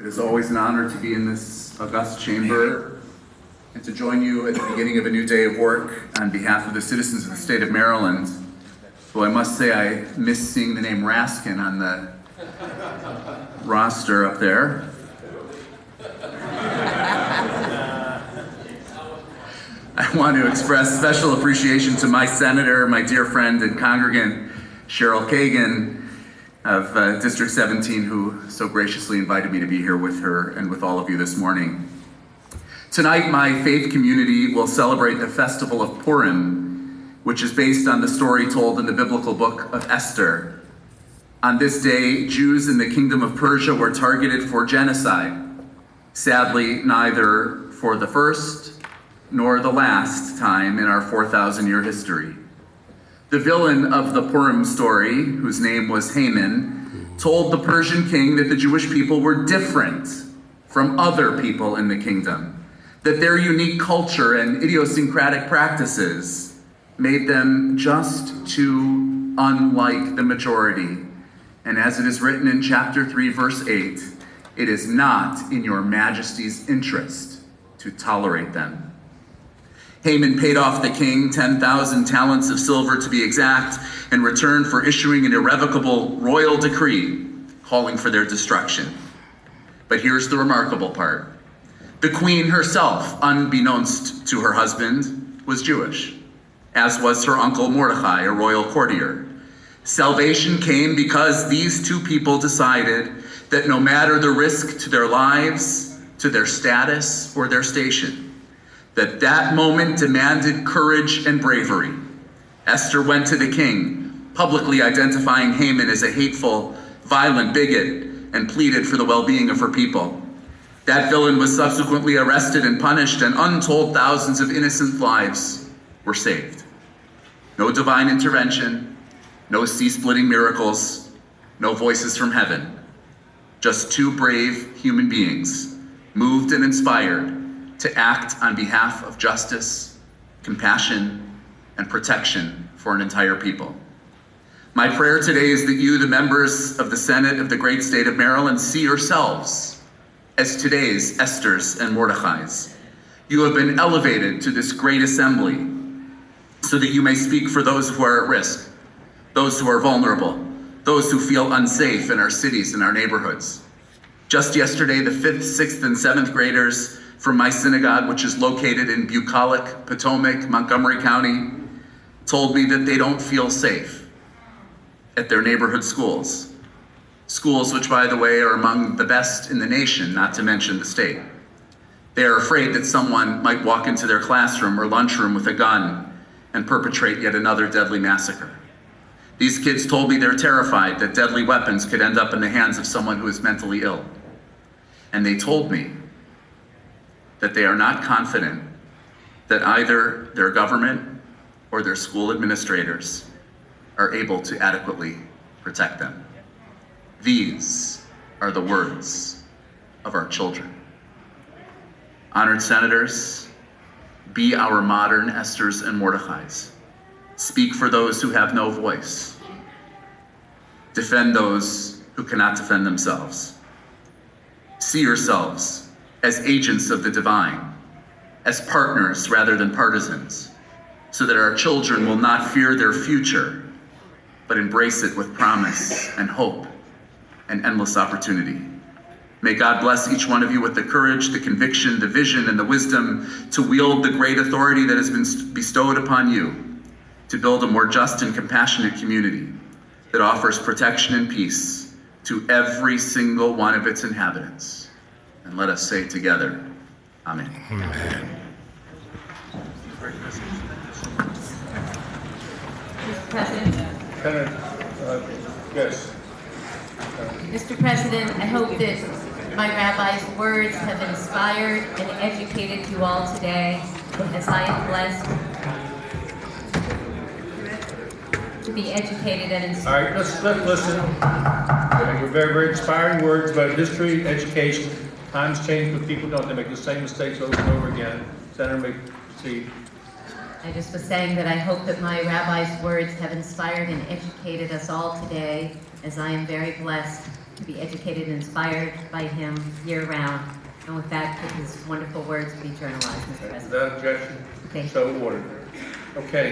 is always an honor to be in this august chamber and to join you at the beginning of a new day of work on behalf of the citizens of the state of Maryland. Though I must say I miss seeing the name Raskin on the roster up there. I want to express special appreciation to my senator, my dear friend and congregant, Cheryl Kagan of District 17, who so graciously invited me to be here with her and with all of you this morning. Tonight, my faith community will celebrate the festival of Purim, which is based on the story told in the biblical book of Esther. On this day, Jews in the kingdom of Persia were targeted for genocide. Sadly, neither for the first nor the last time in our 4,000-year history. The villain of the Purim story, whose name was Haman, told the Persian king that the Jewish people were different from other people in the kingdom, that their unique culture and idiosyncratic practices made them just too unlike the majority. And as it is written in chapter 3, verse 8, it is not in your majesty's interest to tolerate them. Haman paid off the king 10,000 talents of silver to be exact in return for issuing an irrevocable royal decree calling for their destruction. But here's the remarkable part. The queen herself, unbeknownst to her husband, was Jewish, as was her uncle Mordecai, a royal courtier. Salvation came because these two people decided that no matter the risk to their lives, to their status, or their station, that moment demanded courage and bravery. Esther went to the king, publicly identifying Haman as a hateful, violent bigot, and pleaded for the well-being of her people. That villain was subsequently arrested and punished, and untold thousands of innocent lives were saved. No divine intervention, no sea-splitting miracles, no voices from heaven. Just two brave human beings, moved and inspired to act on behalf of justice, compassion, and protection for an entire people. My prayer today is that you, the members of the Senate of the great state of Maryland, see yourselves as today's Esthers and Mordecais. You have been elevated to this great assembly so that you may speak for those who are at risk, those who are vulnerable, those who feel unsafe in our cities and our neighborhoods. Just yesterday, the 5th, 6th, and 7th graders from my synagogue, which is located in Bucolic, Potomac, Montgomery County, told me that they don't feel safe at their neighborhood schools. Schools which, by the way, are among the best in the nation, not to mention the state. They are afraid that someone might walk into their classroom or lunchroom with a gun and perpetrate yet another deadly massacre. These kids told me they're terrified that deadly weapons could end up in the hands of someone who is mentally ill. And they told me that they are not confident that either their government or their school administrators are able to adequately protect them. These are the words of our children. Honored senators, be our modern Esthers and Mordecais. Speak for those who have no voice. Defend those who cannot defend themselves. See yourselves as agents of the divine, as partners rather than partisans, so that our children will not fear their future, but embrace it with promise and hope and endless opportunity. May God bless each one of you with the courage, the conviction, the vision, and the wisdom to wield the great authority that has been bestowed upon you to build a more just and compassionate community that offers protection and peace to every single one of its inhabitants. And let us say together, Amen. Amen. Mr. President. Yes. Mr. President, I hope that my rabbi's words have inspired and educated you all today, as I am blessed to be educated and inspired. All right, let's listen. They were very, very inspiring words about history, education. Times change, but people don't. They make the same mistakes over and over again. Senator, may proceed. I just was saying that I hope that my rabbi's words have inspired and educated us all today, as I am very blessed to be educated and inspired by him year-round. And with that, could his wonderful words be journalized, Mr. President? Without objection, Thank you. so ordered. Okay.